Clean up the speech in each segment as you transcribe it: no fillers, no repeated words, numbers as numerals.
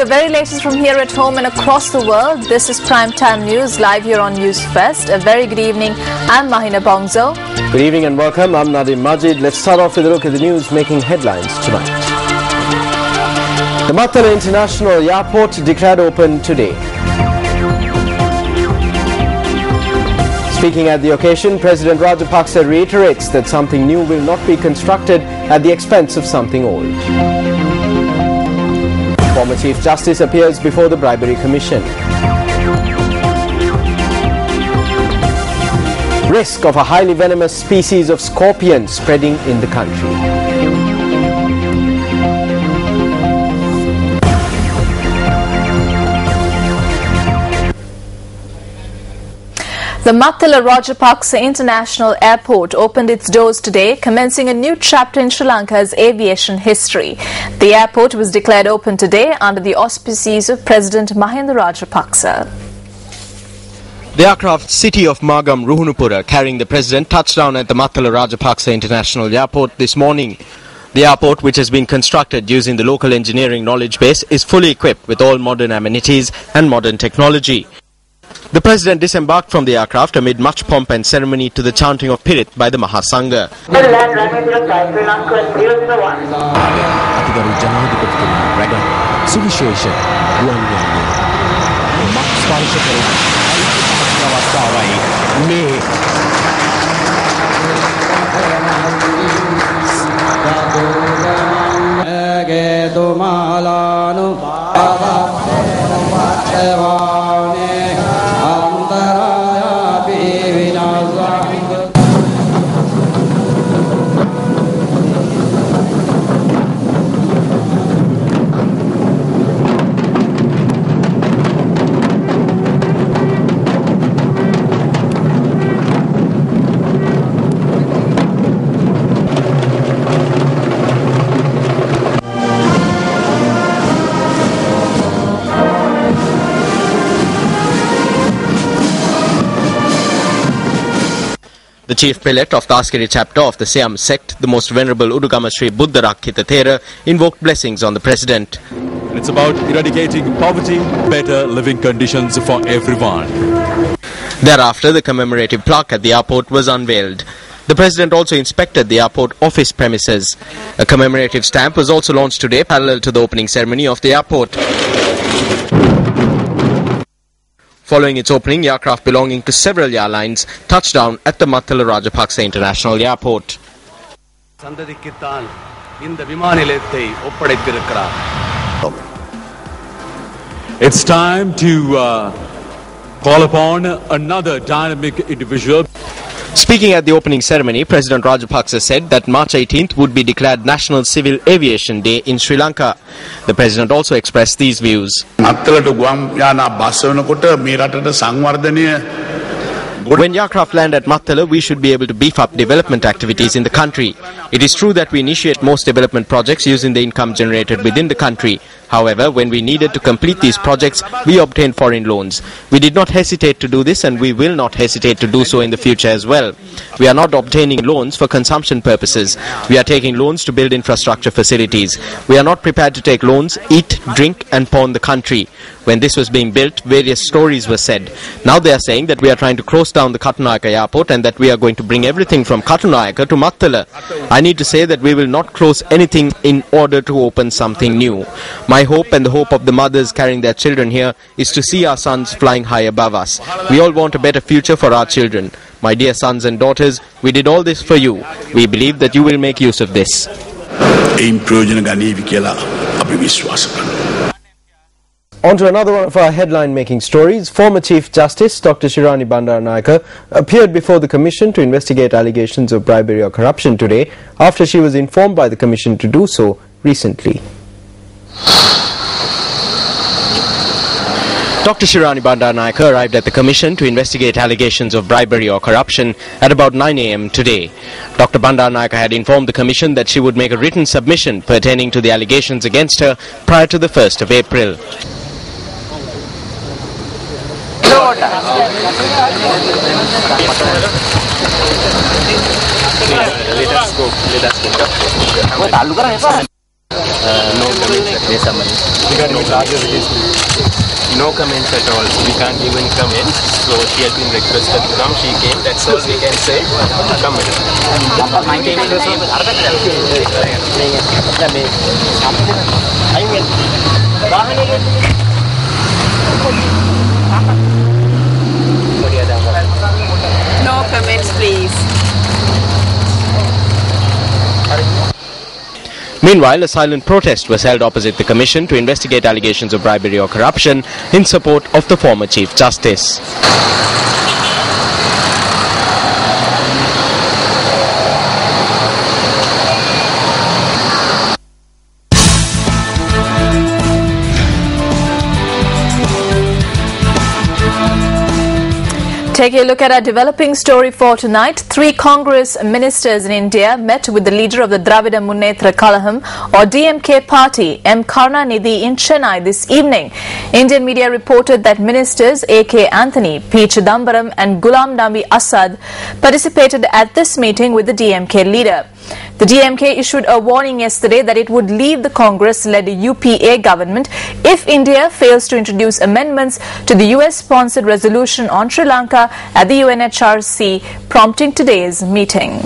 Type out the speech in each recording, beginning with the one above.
the very latest from here at home and across the world. This is Primetime News, live here on News Fest. A very good evening. I'm Mahina Bongzo. Good evening and welcome. I'm Nadim Majid. Let's start off with a look at the news making headlines tonight. The Mattala International Airport declared open today. Speaking at the occasion, President Rajapaksa reiterates that something new will not be constructed at the expense of something old. Former Chief Justice appears before the Bribery Commission. Risk of a highly venomous species of scorpion spreading in the country. The Mattala Rajapaksa International Airport opened its doors today, commencing a new chapter in Sri Lanka's aviation history. The airport was declared open today under the auspices of President Mahinda Rajapaksa. The aircraft City of Magam Ruhunupura carrying the President touched down at the Mattala Rajapaksa International Airport this morning. The airport, which has been constructed using the local engineering knowledge base, is fully equipped with all modern amenities and modern technology. The President disembarked from the aircraft amid much pomp and ceremony to the chanting of Pirit by the Mahasangha. The chief prelate of the Askari chapter of the Siam sect, the most venerable Udugama Sri Buddha Rakhita Thera, invoked blessings on the President. It's about eradicating poverty, better living conditions for everyone. Thereafter, the commemorative plaque at the airport was unveiled. The President also inspected the airport office premises. A commemorative stamp was also launched today, parallel to the opening ceremony of the airport. Following its opening, aircraft belonging to several airlines touched down at the Mattala Rajapaksa International Airport. It's time to call upon another dynamic individual. Speaking at the opening ceremony, President Rajapaksa said that March 18th would be declared National Civil Aviation Day in Sri Lanka. The President also expressed these views. When aircraft land at Mattala, we should be able to beef up development activities in the country. It is true that we initiate most development projects using the income generated within the country. However, when we needed to complete these projects, we obtained foreign loans. We did not hesitate to do this, and we will not hesitate to do so in the future as well. We are not obtaining loans for consumption purposes. We are taking loans to build infrastructure facilities. We are not prepared to take loans, eat, drink and pawn the country. When this was being built, various stories were said. Now they are saying that we are trying to close down the Katunayaka airport and that we are going to bring everything from Katunayaka to Mattala. I need to say that we will not close anything in order to open something new. My hope and the hope of the mothers carrying their children here is to see our sons flying high above us. We all want a better future for our children. My dear sons and daughters, we did all this for you. We believe that you will make use of this. On to another one of our headline-making stories. Former Chief Justice Dr. Shirani Bandaranaike appeared before the Commission to investigate allegations of bribery or corruption today after she was informed by the Commission to do so recently. Dr. Shirani Bandaranaike arrived at the Commission to investigate allegations of bribery or corruption at about 9 a.m. today. Dr. Bandaranaike had informed the Commission that she would make a written submission pertaining to the allegations against her prior to the 1st of April. No comments at no comments at all. We can't even comment. So she has been requested to come. She came. That's all we can say. Come No comments, please. Meanwhile, a silent protest was held opposite the Commission to investigate allegations of bribery or corruption in support of the former Chief Justice. Taking a look at our developing story for tonight, 3 Congress ministers in India met with the leader of the Dravida Munnetra Kalaham or DMK party, M. Karunanidhi, in Chennai this evening. Indian media reported that ministers A.K. Anthony, P. Chidambaram and Ghulam Nabi Azad participated at this meeting with the DMK leader. The DMK issued a warning yesterday that it would leave the Congress-led UPA government if India fails to introduce amendments to the US-sponsored resolution on Sri Lanka at the UNHRC, prompting today's meeting.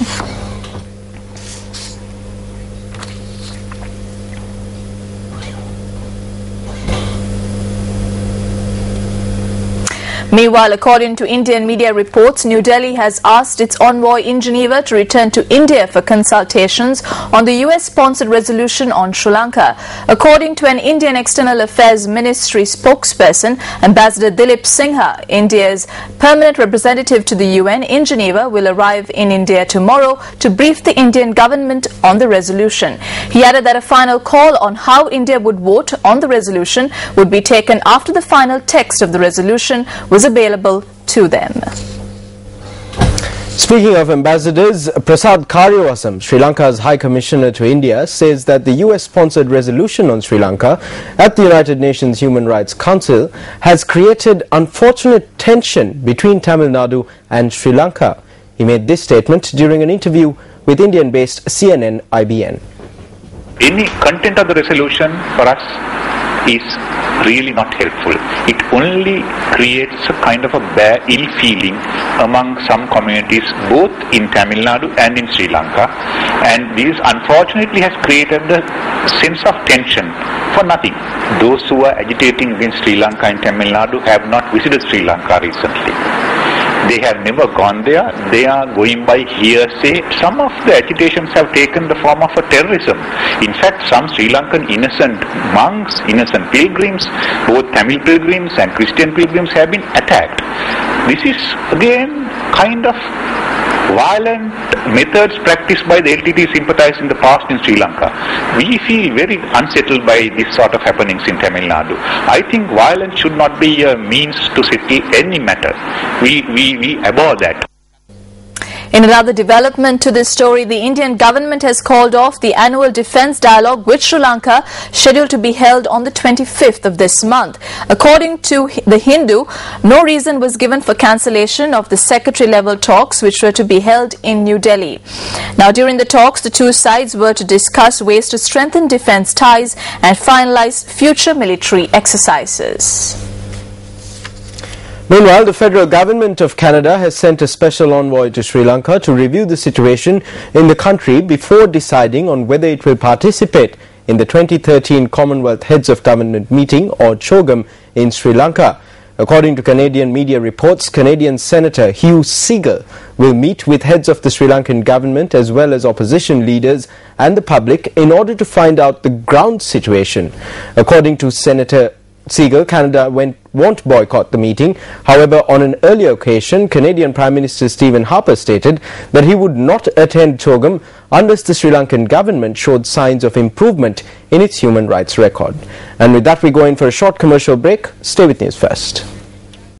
Meanwhile, according to Indian media reports, New Delhi has asked its envoy in Geneva to return to India for consultations on the US-sponsored resolution on Sri Lanka. According to an Indian External Affairs Ministry spokesperson, Ambassador Dilip Singha, India's permanent representative to the UN in Geneva, will arrive in India tomorrow to brief the Indian government on the resolution. He added that a final call on how India would vote on the resolution would be taken after the final text of the resolution was available to them. Speaking of ambassadors, Prasad Karyavasam, Sri Lanka's High Commissioner to India, says that the US-sponsored resolution on Sri Lanka at the United Nations Human Rights Council has created unfortunate tension between Tamil Nadu and Sri Lanka. He made this statement during an interview with Indian-based CNN IBN. Any content of the resolution for us is really not helpful. It only creates a kind of a bare ill feeling among some communities both in Tamil Nadu and in Sri Lanka, and this unfortunately has created the sense of tension for nothing. Those who are agitating against Sri Lanka and Tamil Nadu have not visited Sri Lanka recently. They have never gone there. They are going by hearsay. Some of the agitations have taken the form of a terrorism. In fact, some Sri Lankan innocent monks, innocent pilgrims, both Tamil pilgrims and Christian pilgrims have been attacked. This is again kind of violent methods practiced by the LTT sympathizers in the past in Sri Lanka. We feel very unsettled by this sort of happenings in Tamil Nadu. I think violence should not be a means to settle any matter. We abhor that. In another development to this story, the Indian government has called off the annual defence dialogue with Sri Lanka, scheduled to be held on the 25th of this month. According to The Hindu, no reason was given for cancellation of the secretary-level talks which were to be held in New Delhi. Now, during the talks, the two sides were to discuss ways to strengthen defence ties and finalise future military exercises. Meanwhile, the federal government of Canada has sent a special envoy to Sri Lanka to review the situation in the country before deciding on whether it will participate in the 2013 Commonwealth Heads of Government meeting, or CHOGM, in Sri Lanka. According to Canadian media reports, Canadian Senator Hugh Segal will meet with heads of the Sri Lankan government as well as opposition leaders and the public in order to find out the ground situation. According to Senator Segal, Canada won't boycott the meeting. However, on an earlier occasion, Canadian Prime Minister Stephen Harper stated that he would not attend CHOGM unless the Sri Lankan government showed signs of improvement in its human rights record. And with that, we go in for a short commercial break. Stay with News First.